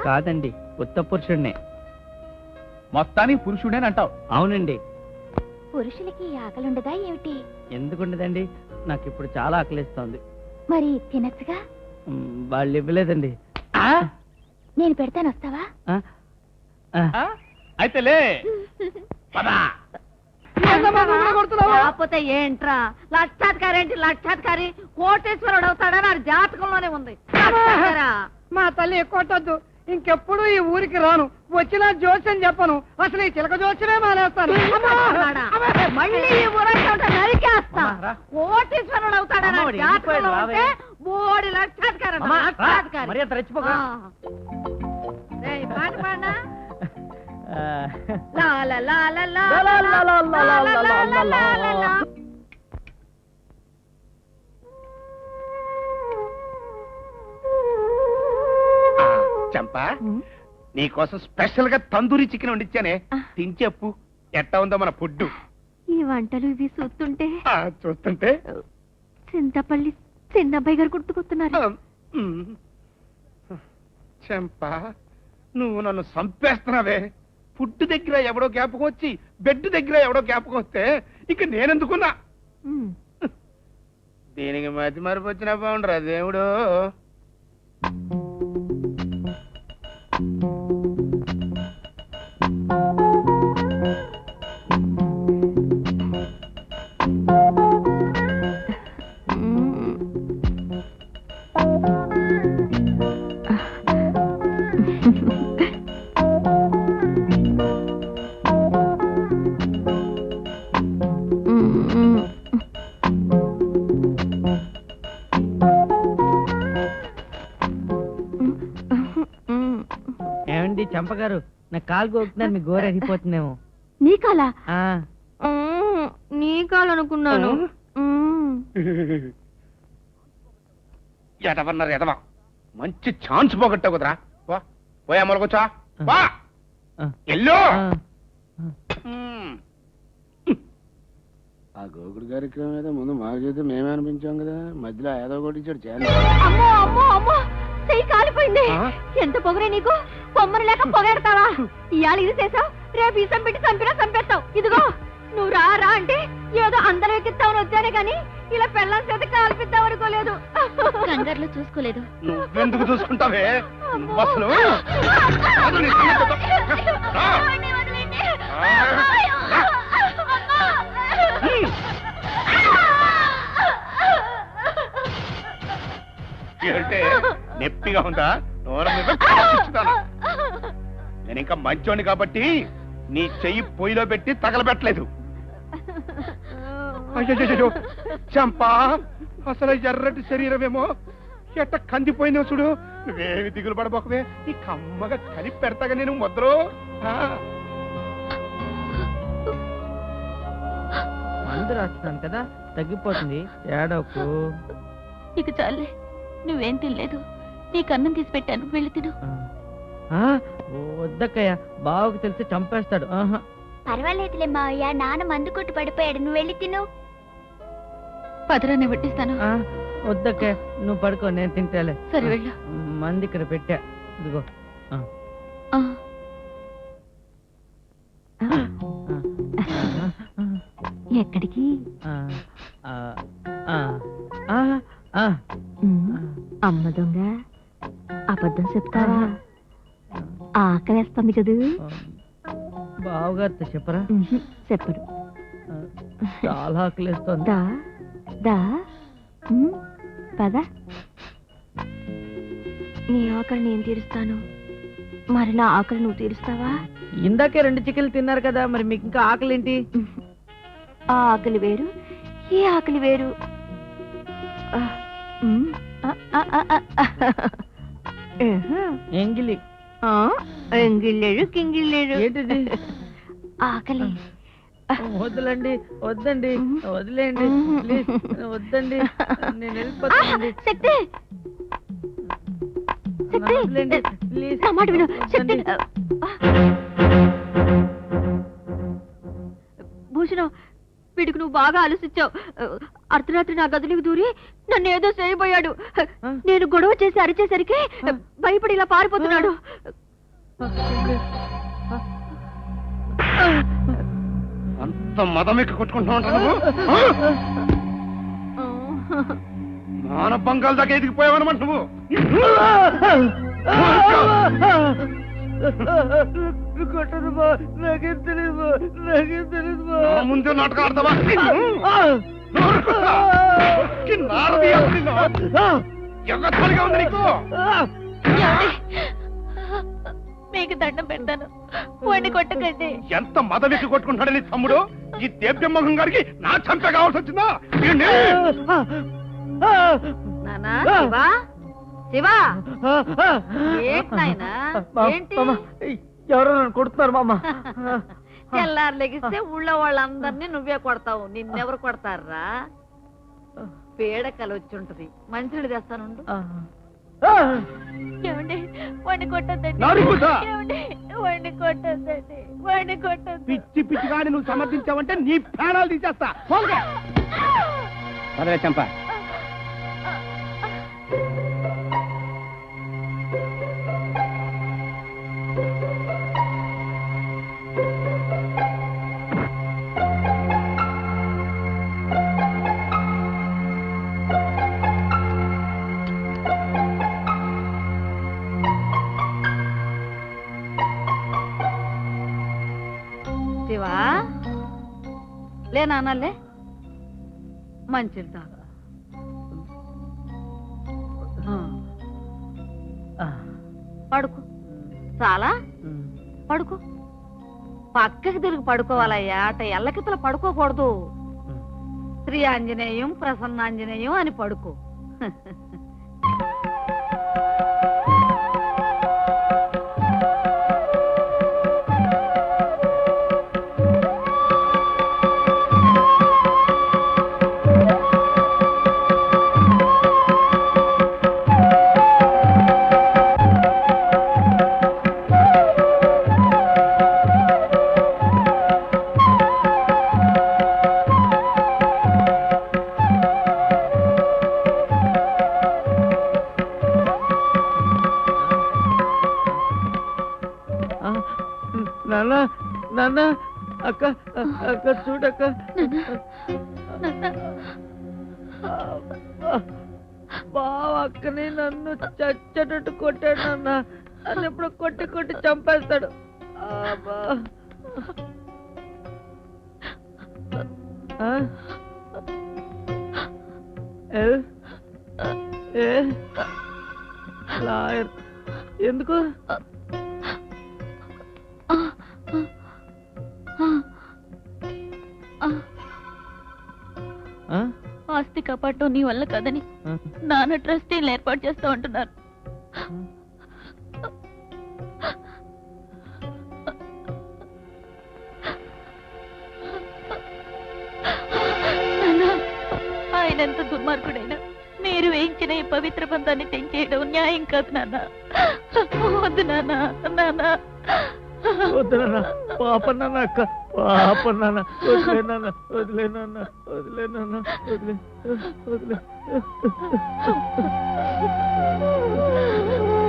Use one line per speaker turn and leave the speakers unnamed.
కాదండి, ఉత్త పురుషుడినే.
మొత్తానికి పురుషుడేనంటావు?
అవునండి.
పురుషులకి ఆకలుండదా ఏమిటి?
ఎందుకుండదండి, నాకు ఇప్పుడు చాలా ఆకలిస్తోంది.
మరి తినచ్చుగా.
వాళ్ళు ఇవ్వలేదండి.
నేను పెడతాను, వస్తావా?
అయితే లే పదా.
కాకపోతే ఏంట్రా, లక్షాధికారి ఏంటి? లక్షాధికారి కోటేశ్వరుడు అవుతాడని ఆ జాతకంలోనే ఉంది.
మా తల్లి కొట్టొద్దు, ఇంకెప్పుడు ఈ ఊరికి రాను. వచ్చిన జోస్యం చెప్పను, అసలు ఈ చిలక జోస్యమే మానేస్తాను.
మళ్ళీ ఈ ఊరంతా నరికేస్తా. కోటేశ్వరుడు అవుతాడని ఆ జాతకంలో ఉంటే బోడి లక్షాధికారి. పాట పాడినా
చంపా, నీకోసం స్పెషల్ గా తందూరి చికెన్ వండిచ్చానే, తించెప్పు ఎట్టా ఉందో మన ఫుడ్.
ఈ వంటలు ఇవి
చూస్తుంటే
చింతపల్లి చిన్నబ్బాయి గారు గుర్తుకొస్తున్నారు.
చంపా, నువ్వు నన్ను చంపేస్తున్నావే. ఫుడ్ దగ్గర ఎవడో జ్ఞాపకం వచ్చి బెడ్ దగ్గర ఎవడో జ్ఞాపకం వస్తే ఇక నేనెందుకున్నా? దీనికి మతి మరపు వచ్చినా బాగుండరా దేవుడు.
ఏమండి చంపగారు, నా కాలు గోకుతున్నారు, మీ గోర అరిగిపోతుందేమో.
నీ కాలా?
నీ కాలనుకున్నాను.
ఎదవన్నారు ఎదవా, మంచి ఛాన్స్ పోగొట్టావు కుదరా. పోయా మొలకొచ్చా వా ఎల్లో.
ఆ గోకుడు కార్యక్రమం ఏదో ముందు మాకు చేస్తే మేమే అనిపించాం కదా, మధ్యలో ఏదో కొట్టించాడు చేయాలి.
అమ్మో అమ్మో అమ్మో, చెయ్యి కాలిపోయింది. ఎంత పొగరే నీకు, పొమ్మను లేక పొగెడతావా? ఇవాళ ఇది చేసావు, రేపు ఇసం పెట్టి చంపినా చంపేస్తావు. ఇదిగో నువ్వు రా రా అంటే ఏదో అందరూ ఎక్కిస్తామని వచ్చానే గాని ఇలా పెళ్ళం చేత కాల్పిద్దాం అనుకోలేదు. కంగారులో చూసుకోలేదు.
నువ్వెందుకు చూసుకుంటావే అసలు? అంటే నొప్పిగా ఉందా? నేను ఇంకా మంచోని కాబట్టి నీ చెయ్యి పొయ్యిలో పెట్టి తగలబెట్టలేదు. అయ్యో చంపా, అసలు ఎర్రటి శరీరమేమో ఎట్ట కందిపోయిందో చూడు. నువ్వేమి దిగులు పడబోకవే, నీ కమ్మగా కలిపి పెడతాగా నేను ముద్రో.
మందు రాస్తున్నాను కదా, తగ్గిపోతుంది, ఏడవకు.
నీకు చాలే, నువ్వేం తినలేదు. నీకు అన్నం తీసి పెట్టాను, వెళ్ళి తిను.
వద్దక్కయ్య, బావకు తెలిసి చంపేస్తాడు.
పర్వాలేదులే మావయ్య, నాన్న మందు కొట్టు పడిపోయాడు, నువ్వు వెళ్ళి తిను. పదరాన్ని వడ్డిస్తాను.
వద్దక్కయ్య, నువ్వు పడుకో, నేను తింటాలే.
సరే వెళ్ళు.
మంది ఇక్కడ పెట్టా, ఇదిగో.
ఎక్కడికి? అమ్మ దొంగ, అబద్ధం చెప్తావా? ఆకలేస్తుంది కదూ.
బావగారితో చెప్పరా?
చెప్పరు.
చాలా ఆకలిస్తుంది.
దా దా పద. నీ ఆకలి నేను తీరుస్తాను, మరి నా ఆకలి నువ్వు తీరుస్తావా?
ఇందాకే 2 చికెన్లు తిన్నారు కదా, మరి మీకు ఇంకా ఆకలి ఏంటి?
ఆ ఆకలి వేరు, ఈ ఆకలి వేరు.
ఎంగిలి.
ఎంగిల్లేడు కింగిల్లేడు.
ఏంటిది?
ఆకలి.
వద్దులండి, వద్దండి, వదిలేయండి ప్లీజ్, వద్దండి, నేను వెళ్ళిపోతానండి.
శక్తి,
వదిలేండి ప్లీజ్,
నా మాట విను. శక్తి, భూషణం, వీడికి నువ్వు బాగా ఆలోచించావు. అర్ధరాత్రి నా గదిలోకి దూరి నన్ను ఏదో చేయబోయాడు. నేను గొడవ చేసి అరిచేసరికి భయపడి ఇలా పారిపోతున్నాడు.
అంత మదమెక్కి కొట్టుకుంటా ఉంటాను. మాన బంగాల దాకా ఎదిగిపోయావనమాట నువ్వు. ముందే నాటకం ఆడతావా? ఎగతాళిగా ఉంది నీకు.
మీకు దండం పెడతాను, వాడిని కొట్టకండి.
ఎంత మదమెక్కి కొట్టుకుంటాడని తమ్ముడు. ఈ దేవ్యమోహం గారికి నా చంప కావాల్సి వచ్చిందా?
ఎవరో నన్ను కొడుతున్నారు మామ.
తెల్లారు లెగిస్తే ఊళ్ళో వాళ్ళందరినీ నువ్వే కొడతావు. నిన్నెవరు కొడతారా? పీడకలు వచ్చి ఉంటది. మంచినీళ్ళు తెస్తానుండు.
ఏమండి, వాడిని కొట్టద్దండి. వాడిని కొట్టద్దండి. వాడిని కొట్టద్దు.
పిచ్చి పిచ్చిగాని నువ్వు సమర్థించావంటే నీ ప్రాణాలు తీసేస్తా. చంప
శివా, లే నాన్నలే, మంచిది తాగా. పడుకో. చాలా పడుకో. పక్కకి తిరిగి పడుకోవాలయ్యా. అట ఎల్లకితలు పడుకోకూడదు. శ్రీ ఆంజనేయం ప్రసన్నాంజనేయం అని పడుకో.
నాన్న నాన్న, అక్క అక్క చూడక్క. బావ అక్కని నన్ను చచ్చటట్టు కొట్టాడు నాన్న. అది ఎప్పుడు కొట్టి కొట్టి చంపేస్తాడు. లాయర్ ఎందుకు?
ఆస్తి కాపాడటం నీ వల్ల కదని నాన్న ట్రస్టీలు ఏర్పాటు చేస్తా ఉంటున్నారు. ఆయన ఎంత దుర్మార్గుడైనా మీరు వేయించిన ఈ పవిత్ర బంధాన్ని తెంచేయడం న్యాయం కాదు నాన్న. వద్దు నాన్న. నాన్న
వద్దు నాన్న. పాప నాన్న, అక్క పాప నాన్న. వదిలే నాన్న, వదిలే నాన్న, వదిలే నాన్న, వదిలే వదిలే.